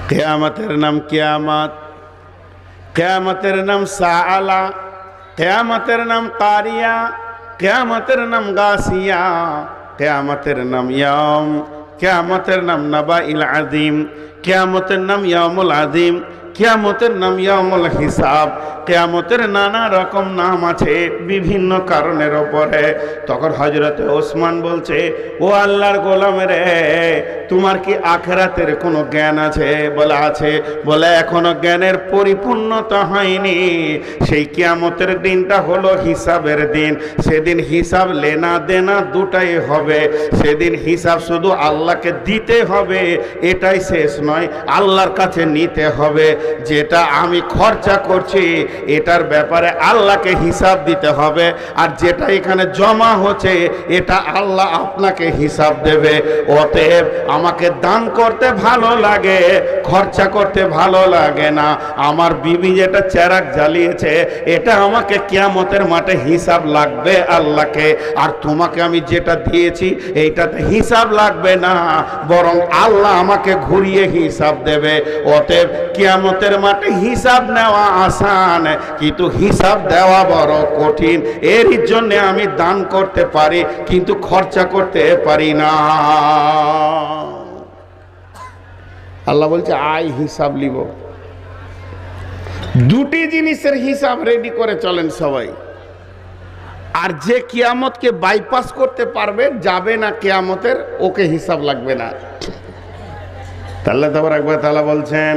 কিয়ামতের নাম কিয়ামত, কিয়ামতের নাম সাআলা, কিয়ামতের নাম কারিয়া, কিয়ামতের নাম গাসিয়া, কিয়ামতের নাম ইয়াম, কিয়ামতের নাম নাবাইল আযীম, কিয়ামতের নাম ইয়াউমুল আযীম, কিয়ামতের নাম ইয়াউমুল হিসাব। কিয়ামতের নানা রকম নাম আছে বিভিন্ন কারণের ওপরে। তখন হযরতে ওসমান বলছে, ও আল্লাহর গোলাম রে, তোমার কি আখিরাতের কোনো জ্ঞান আছে? বলে আছে। বলে এখনো জ্ঞানের পরিপূর্ণতা হয়নি। সেই কিয়ামতের দিনটা হলো হিসাবের দিন। সেদিন হিসাব লেনা দেনা দুটাই হবে। সেদিন হিসাব শুধু আল্লাহকে দিতে হবে, এটাই শেষ নয়, আল্লাহর কাছে নিতে হবে। যেটা আমি খরচা করছি এটার ব্যাপারে আল্লাহকে হিসাব দিতে হবে, আর যেটা এখানে জমা হচ্ছে এটা আল্লাহ আপনাকে হিসাব দেবে। অতএব আমাকে দান করতে ভালো লাগে, খরচা করতে ভালো লাগে না। আমার বিবি যেটা চেরাগ জ্বালিয়েছে এটা আমাকে কিয়ামতের মাঠে হিসাব লাগবে আল্লাহকে, আর তোমাকে আমি যেটা দিয়েছি এইটাতে হিসাব লাগবে না, বরং আল্লাহ আমাকে ঘুরিয়ে হিসাব দেবে। অতএব কিয়ামতের মাঠে হিসাব নেওয়া আসান, কিন্তু হিসাব দেওয়া বড় কঠিন। এর জন্য আমি দান করতে পারি কিন্তু খরচা করতে পারি না। আল্লাহ বলছে আয় হিসাব লিব। দুটি জিনিসের হিসাব রেডি করে চলেন সবাই। আর যে কিয়ামতকে বাইপাস করতে পারবে, যাবে না কিয়ামতের, ওকে হিসাব লাগবে না। আল্লাহ তাবারাক ওয়া তাআলা বলছেন,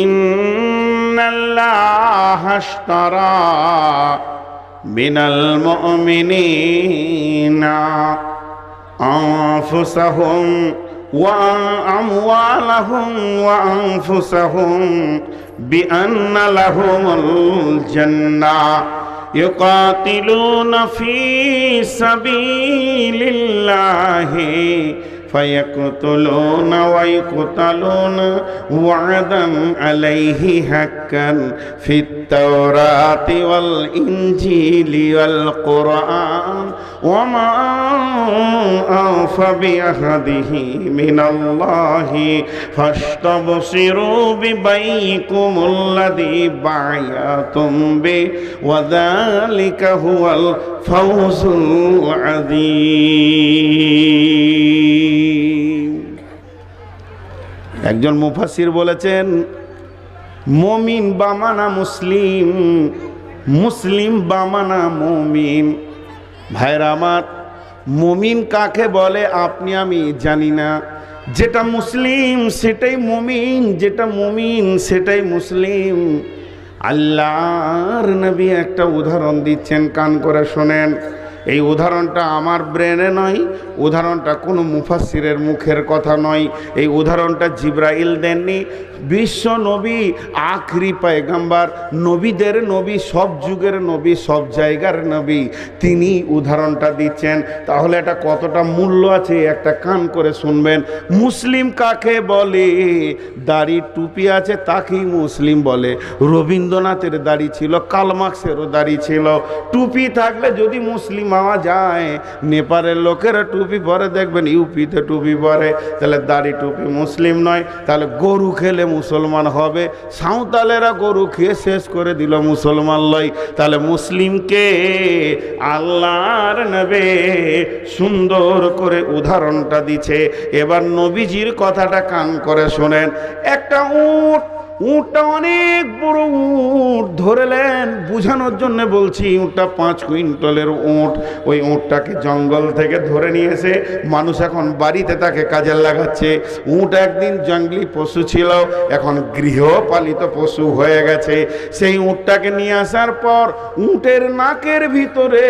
ইন্নাল্লাহা আশতারা মিনাল মুমিনিনা আনফুসাহুম ওয়া আমওয়ালাহুম ওয়া আনফুসাহুম বিআন্না লাহুমুল জান্নাহ ইউকাতিলুনা ফি সাবিলিল্লাহি فيقتلون ويقتلون وعدا عليه حقا في التوراة والإنجيل والقرآن وما أوفى بعهده من الله فاستبصروا ببيعكم الذي بايعتم به وذلك هو الفوز العظيم। একজন মুফাসসির বলেছেন, মুমিন বামানা মুসলিম, মুসলিম বামানা মুমিন। ভাইরা আমার, মুমিন কাকে বলে আপনি আমি জানি না। যেটা মুসলিম সেটাই মুমিন, যেটা মুমিন সেটাই মুসলিম। আল্লাহর নবী একটা উদাহরণ দিচ্ছেন, কান করে শোনেন। এই উদাহরণটা আমার ব্রেনে নয়, উদাহরণটা কোনো মুফাসসিরের মুখের কথা নয়। এই উদাহরণটা জিবরাইল দেননি, বিশ্ব নবী, আখরি পয়গম্বর, নবীদের নবী, সব যুগের নবী, সব জায়গার নবী, তিনি উদাহরণটা দিচ্ছেন। তাহলে এটা কতটা মূল্য আছে একটা কান করে শুনবেন। মুসলিম কাকে বলে? দাড়ি টুপি আছে তাকেই মুসলিম বলে। রবীন্দ্রনাথের দাড়ি ছিল, কার্ল মার্কসেরও দাড়ি ছিল। টুপি থাকলে যদি মুসলিম পাওয়া যায়, নেপালের লোকেরা টুপি পরে দেখবেন ইউপিতে টুপি পরে, তাহলে দাড়ি টুপি মুসলিম নয়। তাহলে গরু খেলে মুসলমান হবে, সাঁওতালেরা গরু খেয়ে শেষ করে দিল, মুসলমান লয়। তাহলে মুসলিমকে আল্লাহর নবী সুন্দর করে উদাহরণটা দিছে। এবার নবীজির কথাটা কান করে শোনেন। একটা উটটা অনেক বড় উট ধরেলেন, বুঝানোর জন্য বলছি। উটটা 5 কুইন্টালের উট। ওই উটটাকে জঙ্গল থেকে ধরে নিয়ে এসে মানুষ এখন বাড়িতে তাকে কাজে লাগাচ্ছে। উট একদিন জঙ্গলি পশু ছিল, এখন গৃহপালিত পশু হয়ে গেছে। সেই উটটাকে নিয়ে আসার পর উটের নাকের ভিতরে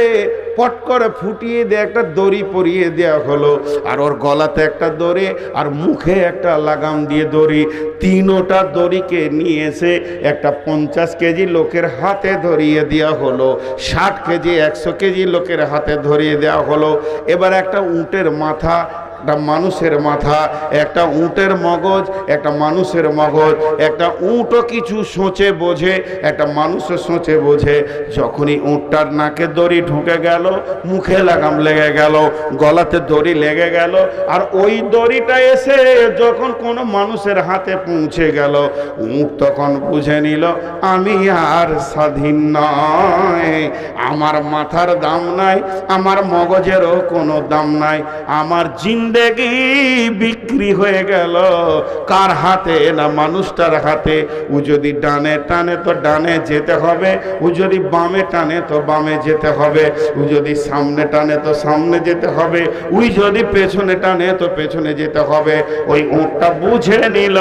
পট করে ফুটিয়ে দিয়ে একটা দড়ি পরিয়ে দেওয়া হলো, আর ওর গলাতে একটা দড়ি আর মুখে একটা লাগাম দিয়ে দড়ি। তিনোটা দড়িকে নিয়ে এসে একটা 50 কেজি লোকের হাতে ধরিয়ে দেওয়া হলো, 60 কেজি 100 কেজি লোকের হাতে ধরিয়ে দেওয়া হলো। এবার একটা উটের মাথা একটা মানুষের মাথা, একটা উটের মগজ, একটা মানুষের মগজ। একটা উটও কিছু সোচে বোঝে, একটা মানুষও সোচে বোঝে। যখনই উটটার নাকে দড়ি ঢুকে গেল, মুখে লাগাম লেগে গেল, গলাতে দড়ি লেগে গেল, আর ওই দড়িটা এসে যখন কোনো মানুষের হাতে পৌঁছে গেল, উট তখন বুঝে নিল আমি আর স্বাধীন নয়, আমার মাথার দাম নাই, আমার মগজেরও কোনো দাম নাই, আমার জিন্দেগি বিক্রি হয়ে গেল। কার হাতে? না মানুষটার হাতে। ও যদি ডানে টানে তো ডানে যেতে হবে, ও যদি বামে টানে তো বামে যেতে হবে, ও যদি সামনে টানে তো সামনে যেতে হবে, ওই যদি পেছনে টানে তো পেছনে যেতে হবে। ওই উটটা বুঝে নিল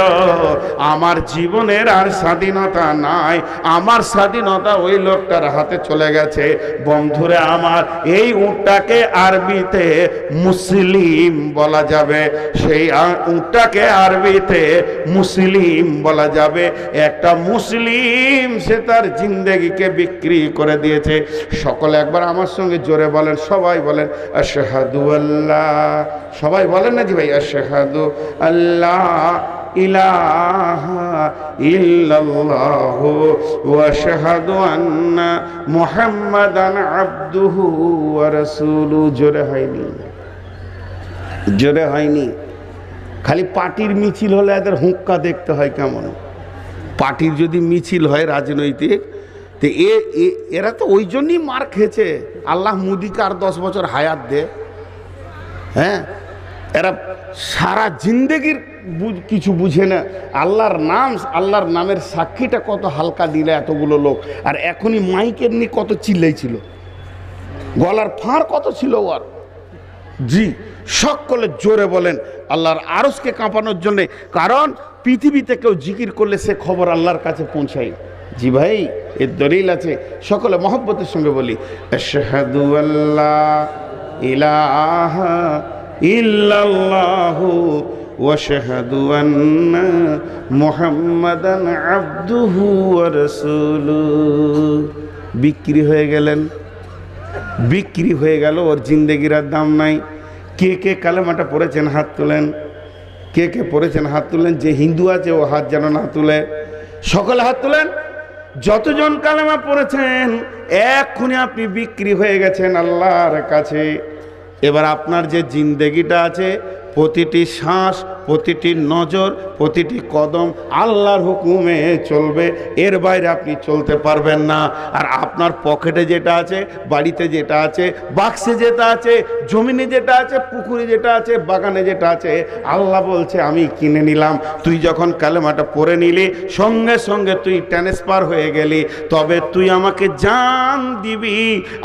আমার জীবনের আর স্বাধীনতা নাই, আমার স্বাধীনতা ওই লোকটার হাতে চলে গেছে। বন্ধুরে আমার, এই উটটাকে আরবিতে মুসলিম বলা যাবে, সেই উটটাকে আরবিতে মুসলিম বলা যাবে। একটা মুসলিম, সে তার জিন্দেগিকে বিক্রি করে দিয়েছে। সকলে একবার আমার সঙ্গে জোরে বলেন, সবাই বলেন আশহাদু আল্লাহ, সবাই বলেন না জি ভাই, আশহাদু আল্লাহ ইলাহা ইল্লাল্লাহু ওয়া আশহাদু আন্না মুহাম্মাদান আবদুহু ওয়া রাসূলুহু। জোরে হয়নি, জোরে হয়নি। খালি পার্টির মিছিল হলে এদের হুক্কা দেখতে হয় কেমন। পার্টির যদি মিছিল হয় রাজনৈতিক, তো এরা তো ওই জন্যই মার খেয়েছে। আল্লাহ মোদিকে আর 10 বছর হায়াত দে। হ্যাঁ, এরা সারা জিন্দেগির কিছু বুঝে না। আল্লাহর নাম, আল্লাহর নামের সাক্ষীটা কত হালকা দিলে এতগুলো লোক। আর এখনই মাইকের নিয়ে কত চিল্লাইছিল, গলার ফাঁড় কত ছিল ওর। জি, সকলে জোরে বলেন আল্লাহর আরশকে কাঁপানোর জন্যে। কারণ পৃথিবীতে কেউ জিকির করলে সে খবর আল্লাহর কাছে পৌঁছায়। জি ভাই, এর দলিল আছে। সকলে মহব্বতের সঙ্গে বলি আশহাদু আল্লাহ ইলাহা ইল্লাল্লাহু ওয়া আশহাদু আন্না মুহাম্মাদান আবদুহু ওয়া রাসূলুহু। বিক্রি হয়ে গেলেন, বিক্রি হয়ে গেল, ওর জিন্দেগির আর দাম নাই। কে কে কালেমাটা পড়েছেন হাত তোলেন, কে কে পড়েছেন হাত তুলেন। যে হিন্দু আছে ও হাত যেন না তুলে, সকলে হাত তুলেন। যতজন কালেমা পড়েছেন এক্ষুনি আপনি বিক্রি হয়ে গেছেন আল্লাহর কাছে। এবার আপনার যে জিন্দেগিটা আছে, প্রতিটি শ্বাস, প্রতিটি নজর, প্রতিটি কদম আল্লাহর হুকুমে চলবে, এর বাইরে আপনি চলতে পারবেন না। আর আপনার পকেটে যেটা আছে, বাড়িতে যেটা আছে, বাক্সে যেটা আছে, জমিনে যেটা আছে, পুকুরে যেটা আছে, বাগানে যেটা আছে, আল্লাহ বলছে আমি কিনে নিলাম। তুই যখন কালেমাটা পড়ে নিলি, সঙ্গে সঙ্গে তুই ট্রান্সফার হয়ে গেলি। তবে তুই আমাকে জান দিবি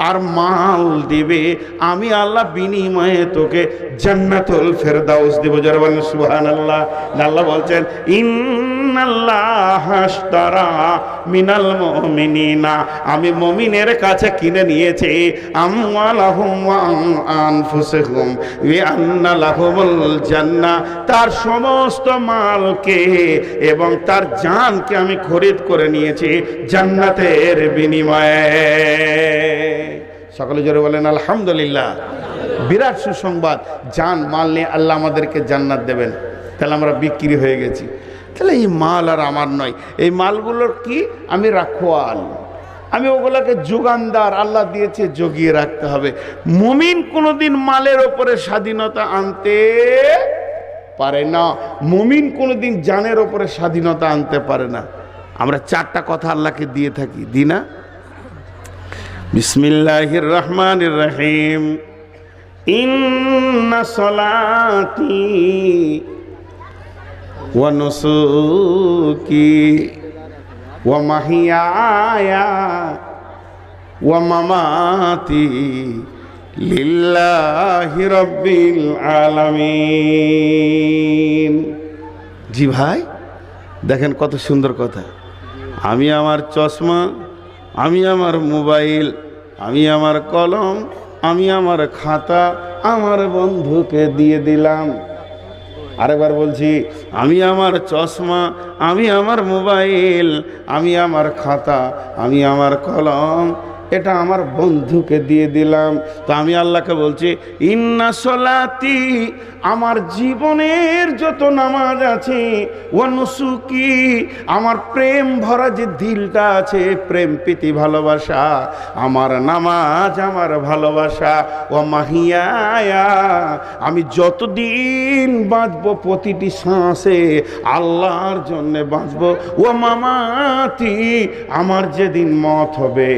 আর মাল দিবি, আমি আল্লাহ বিনিময়ে তোকে জান্নাতুল ফেরদাউস দিব। যারা বলেন সুবহানাল্লাহ। আল্লাহ বলছেন ইন্নাল্লাহা আশতারা মিনাল মুমিনিনা, আমি মুমিনের কাছে কিনে নিয়েছি আমওয়ালাহুম ওয়া আনফুসাহুম বিআন্না লাহুমুল জান্নাহ, তার সমস্ত মালকে এবং তার জানকে আমি খরিদ করে নিয়েছি জান্নাতের বিনিময়ে। সকলে জোরে বলেন আলহামদুলিল্লাহ। বিরাট সুসংবাদ, জান মাল নিয়ে আল্লাহ আমাদেরকে জান্নাত দেবেন। তাহলে আমরা বিক্রি হয়ে গেছি। তাহলে এই মাল আর আমার নয়, এই মালগুলোর কি আমি রাখোয়াল, আমি ওগুলোকে যোগানদার। আল্লাহ দিয়েছে, জগিয়ে রাখতে হবে। মুমিন কোনোদিন মালের ওপরে স্বাধীনতা আনতে পারে না, মুমিন কোনোদিন জানের ওপরে স্বাধীনতা আনতে পারে না। আমরা 4টা কথা আল্লাহকে দিয়ে থাকি, দি না? বিসমিল্লাহির রহমানির রহিম। ইন্না সলাতি ওয়া নুসুকি ওয়া মাহিয়ায়া ওয়া মামাতি লিল্লাহি রাব্বিল আলামিন। জি ভাই, দেখেন কত সুন্দর কথা। আমি আমার চশমা, আমি আমার মোবাইল, আমি আমার কলম, আমি আমার খাতা আমার বন্ধুকে দিয়ে দিলাম। আরেকবার বলছি, আমি আমার চশমা, আমি আমার মোবাইল, আমি আমার খাতা, আমি আমার কলম এটা আমার বন্ধুকে দিয়ে দিলাম। তো আমি আল্লাহকে বলছি, ইন্না সলাতি, আমার জীবনের যত নামাজ আছে, ও নুসুকি, আমার প্রেম ভরা যে দিলটা আছে, প্রেম প্রীতি ভালোবাসা, আমার নামাজ আমার ভালোবাসা, ও মাহিয়ায়া, আমি যতদিন বাঁচবো প্রতিটি শ্বাসে আল্লাহর জন্যে বাঁচবো, ও মামাতি, আমার যেদিন মত হবে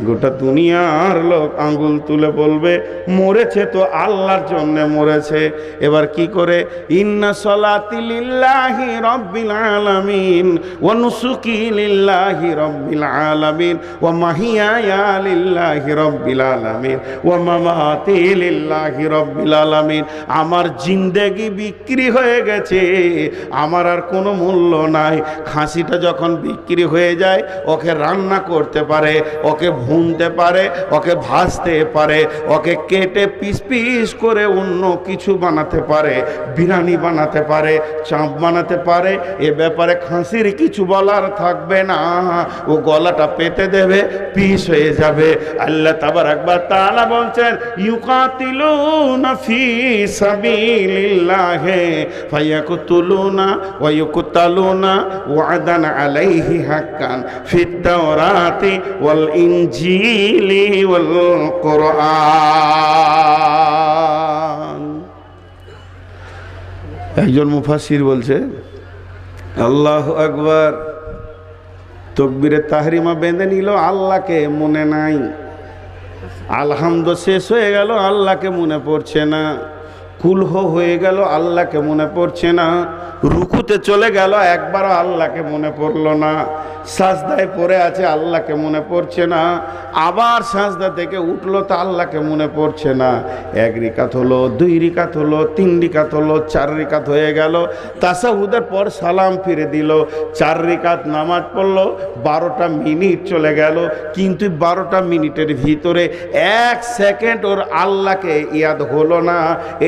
গোটা দুনিয়ার লোক আঙ্গুল তুলে বলবে মরেছে তো আল্লাহর জন্য মরেছে। এবার কি করে, ইন্না সলাতি লিল্লাহি রাব্বিল আলামিন ওয়া নুসুকি লিল্লাহি রাব্বিল আলামিন ওয়া মাহিয়ায়া লিল্লাহি রাব্বিল আলামিন ওয়া মামাতি লিল্লাহি রাব্বিল আলামিন। আমার জিন্দেগি বিক্রি হয়ে গেছে, আমার আর কোনো মূল্য নাই। খাসিটা যখন বিক্রি হয়ে যায়, ওকে রান্না করতে পারে, ওকে ভুনতে পারে, ওকে ভাজতে পারে, ওকে কেটে পিস পিস করে অন্য কিছু বানাতে পারে, বিরিয়ানি বানাতে পারে, চাপ বানাতে পারে। এ ব্যাপারে খাসির কিছু বলার থাকবে না, ও গলাটা পেতে দেবে, পিস হয়ে যাবে। আল্লাহ তাবারাক ওয়া তাআলা বলছেন, ইউকাতিলুনা ফি সাবিলিল্লাহি ফায়াকতুলুনা ওয়া ইউকতালুনা ওয়াদান আলাইহি হাক্কান ফিত তাওরাতি ওয়াল ইনজিলি ওয়াল কুরআন। একজন মুফাসসির বলছে, আল্লাহু আকবার, তাকবীরে তাহরিমা বেঁধে নিল, আল্লাহকে মনে নাই। আলহামদ শেষ হয়ে গেল, আল্লাহকে মনে পড়ছে না। কুলহ হয়ে গেল, আল্লাহকে মনে পড়ছে না। রুকুতে চলে গেল, একবারও আল্লাহকে মনে পড়ল না। সাজদায় পড়ে আছে, আল্লাহকে মনে পড়ছে না। আবার সাজদা থেকে উঠলো, তো আল্লাহকে মনে পড়ছে না। এক রিকাত হলো, দুই রিকাত হলো, তিন রিকাত হলো, চার রিকাত হয়ে গেল। তাশাহুদের পর সালাম ফিরে দিল, 4 রিকাত নামাজ পড়লো। 12টা মিনিট চলে গেল, কিন্তু 12টা মিনিটের ভিতরে 1 সেকেন্ড ওর আল্লাহকে ইয়াদ হলো না।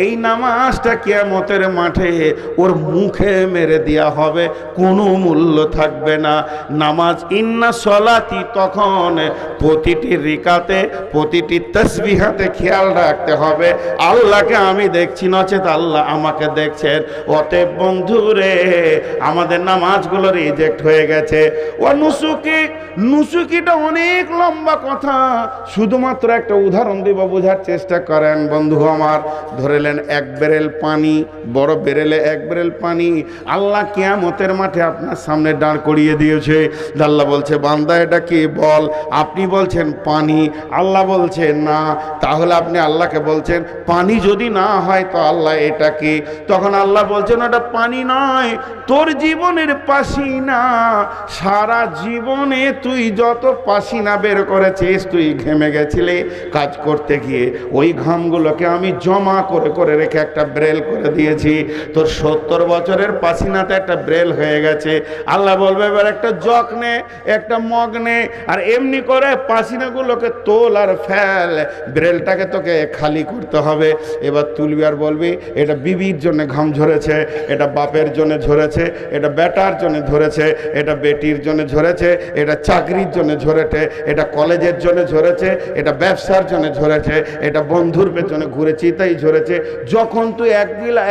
এই নামাজটা কিয়ামতের মাঠে ওর মুখে মেরে দেওয়া হবে, কোনো মূল্য থাকবে না। নামাজ ইন্না সলাতি, তখন প্রতিটি রিকাতে প্রতিটি তাসবিহাতে খেয়াল রাখতে হবে, আল্লাহকে আমি দেখছি, নচেত আল্লাহ আমাকে দেখছেন। অতএব বন্ধুরে, আমাদের নামাজগুলো রিজেক্ট হয়ে গেছে। ও নুসুকি, নুসুকিটা অনেক লম্বা কথা, শুধুমাত্র একটা উদাহরণ দিব, বোঝার চেষ্টা করেন বন্ধু আমার। ধরেলেন 1 বেরেল পানি, বড় বেরেলে 1 বেরেল পানি আল্লাহ কিয়ামতের মাঠে আপনার সামনে দাঁড় করিয়ে দিয়েছে। আল্লাহ বলছে, বান্দা এটা কি বল? আপনি বলছেন পানি, আল্লাহ বলছে না। তাহলে আপনি আল্লাহকে বলছেন পানি যদি না হয় তো আল্লাহ এটা কি? তখন আল্লাহ বলছেন ওটা পানি নয়, তোর জীবনের পাসিনা। সারা জীবনে তুই যত পাসিনা বের করেছিস, তুই ঘেমে গেছিলি কাজ করতে গিয়ে, ওই ঘামগুলোকে আমি জমা করে করে রেখে একটা ব্রেল করে দিয়েছি। তোর 70 বছরের পাসিনাতে একটা ব্রেল হয়ে গেছে। আল্লাহ বলবে, এবার একটা জগ নে, একটা মগ নে, আর এমনি করে পাসিনাগুলোকে তোল আর ফেল, ব্রেলটাকে তোকে খালি করতে হবে। এবার তুলবি আর বলবি, এটা বিবির জন্য ঘাম ঝরেছে, এটা বাপের জন্য ঝরেছে, এটা বেটার জন্য ঝরেছে, এটা বেটির জন্য ঝরেছে, এটা চাকরির জন্য ঝরেছে, এটা কলেজের জন্য ঝরেছে, এটা ব্যবসার জন্য ঝরেছে, এটা বন্ধুর পেছনে ঘুরেছি তাই ঝরেছে। যখন তুই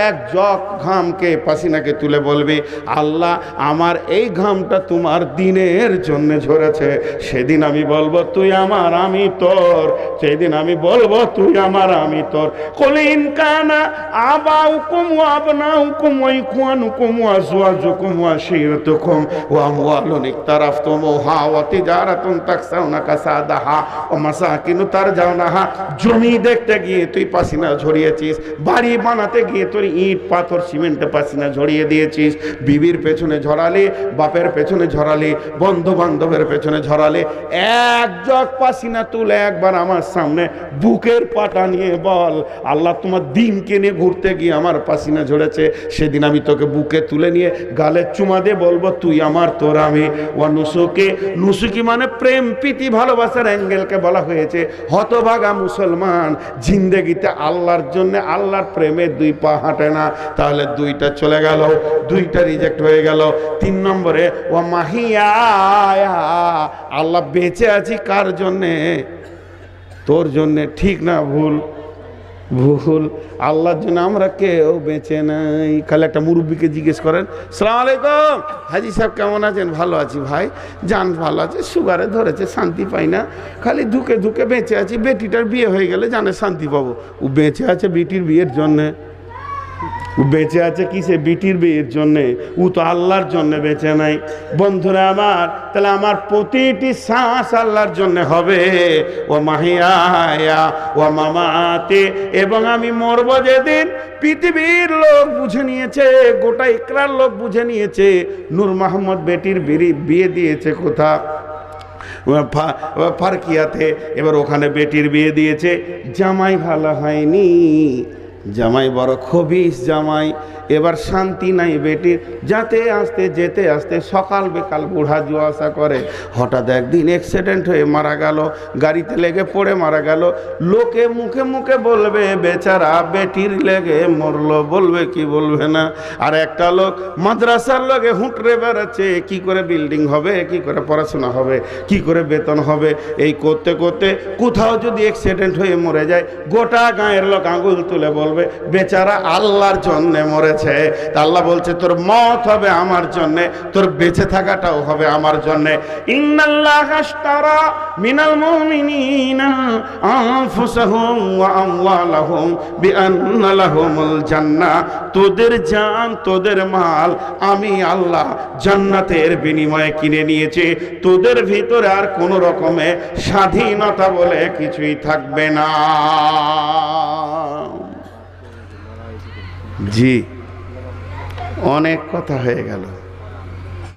এক জগ ঘামকে, পাসিনাকে তুলে বলবি, আল্লাহ আমার এই ঘামটা তোমার দিনের জন্য ঝরেছে, সেদিন আমি বলবো তুই আমার আমি তোর। সেদিন আমি বলবো তুই আমার আমি তোর। কুল ইন কানা আবাউকুম ওয়া আবনাউকুম ওয়া ইখওয়ানুকুম ওয়া আজওয়াজুকুম ওয়া আশীরাতুকুম ওয়া আমওয়ালুন ইকতারাফতুমুহা ওয়া তিজারাতুন তাখশাউনা কাসাদাহা ওয়া মাসাকিনু তারজাউনাহা। জমি দেখতে গিয়ে তুই পাসিনা ঝরিয়েছিস, বাড়ি বানাতে গিয়ে তোর ইট পাথর সিমেন্টে পাসিনা ঝরিয়ে দিয়েছিস, বিবির পেছনে ঝরালি, বাপের পেছনে ঝরালি, বন্ধু বান্ধবের পেছনে ঝরালি। এক জগ পাসিনা তুলে একবার আমার সামনে বুকের পাটা নিয়ে বল, আল্লাহ তোমার দিনকে নিয়ে ঘুরতে গিয়ে আমার পাসিনা ঝরেছে, সেদিন আমি তোকে বুকে তুলে নিয়ে গালে চুমা দিয়ে বলবো তুই আমার তোর আমি। ও নুসুকি, নুসুকি মানে প্রেম প্রীতি ভালোবাসার অ্যাঙ্গেলকে বলা হয়েছে। হতভাগা মুসলমান জিন্দেগিতে আল্লাহর জন্য, আল্লাহ আল্লাহর প্রেমে দুই পা হাঁটে না, তাহলে দুইটা চলে গেল, দুইটা রিজেক্ট হয়ে গেল। 3 নম্বরে ও মাহিয়া, আল্লাহ বেঁচে আছি কার জন্যে? তোর জন্যে। ঠিক না ভুল? ভুল। আল্লাহর জন্য আমরা কেউ বেঁচে নাই। খালি একটা মুরব্বীকে জিজ্ঞেস করেন, সালাম আলাইকুম হাজি সাহেব কেমন আছেন? ভালো আছি ভাই, জান ভালো আছে, সুগারে ধরেছে শান্তি পাই না, খালি ধুকে ধুকে বেঁচে আছি, বেটিটার বিয়ে হয়ে গেলে জানে শান্তি পাবো। ও বেঁচে আছে বিটির বিয়ের জন্যে? ও বেঁচে আছে কিসে? বিটির বিয়ের জন্যে। ও তো আল্লাহর জন্যে বেঁচে নাই। বন্ধুরা আমার, তাহলে আমার প্রতিটি শ্বাস আল্লাহর জন্যে হবে। ও মাহিয়া ও মামাতে, এবং আমি মরব যেদিন, পৃথিবীর লোক বুঝে নিয়েছে, গোটা ইকরার লোক বুঝে নিয়েছে নূর মোহাম্মদ বেটির বিয়ে দিয়েছে কোথা? ফারকিয়াতে। এবার ওখানে বেটির বিয়ে দিয়েছে, জামাই ভালো হয়নি, জামাই বড় খবিস জামাই। এবার শান্তি নাই বেটির, যেতে আসতে সকাল বেকাল বুড়া জুয়াশা করে। হঠাৎ একদিন অ্যাক্সিডেন্ট হয়ে মারা গেল, গাড়িতে লেগে পড়ে মারা গেল। লোকে মুখে মুখে বলবে বেচারা বেটির লেগে মরলো, বলবে কি বলবে না? আর একটা লোক মাদ্রাসার লোকে হুঁটরে বেড়াচ্ছে, কি করে বিল্ডিং হবে, কি করে পড়াশোনা হবে, কি করে বেতন হবে। এই করতে করতে কোথাও যদি অ্যাক্সিডেন্ট হয়ে মরে যায়, গোটা গাঁয়ের লোক আঙুল তুলে বলবে বেচারা আল্লাহর জন্যে মরেছে। তা আল্লাহ বলছে তোর মত হবে আমার জন্যে, তোর বেঁচে থাকাটাও হবে আমার জন্যে। ইন্নাল্লাহা আশতারা মিনাল মুমিনিনা আনফুসাহুম ওয়া আমওয়ালাহুম বিআন্না লাহুমুল জান্নাহ। তোদের জান, তোদের মাল আমি আল্লাহ জান্নাতের বিনিময়ে কিনে নিয়েছি। তোদের ভিতরে আর কোনো রকমে স্বাধীনতা বলে কিছুই থাকবে না। জি, অনেক কথা হয়ে গেল।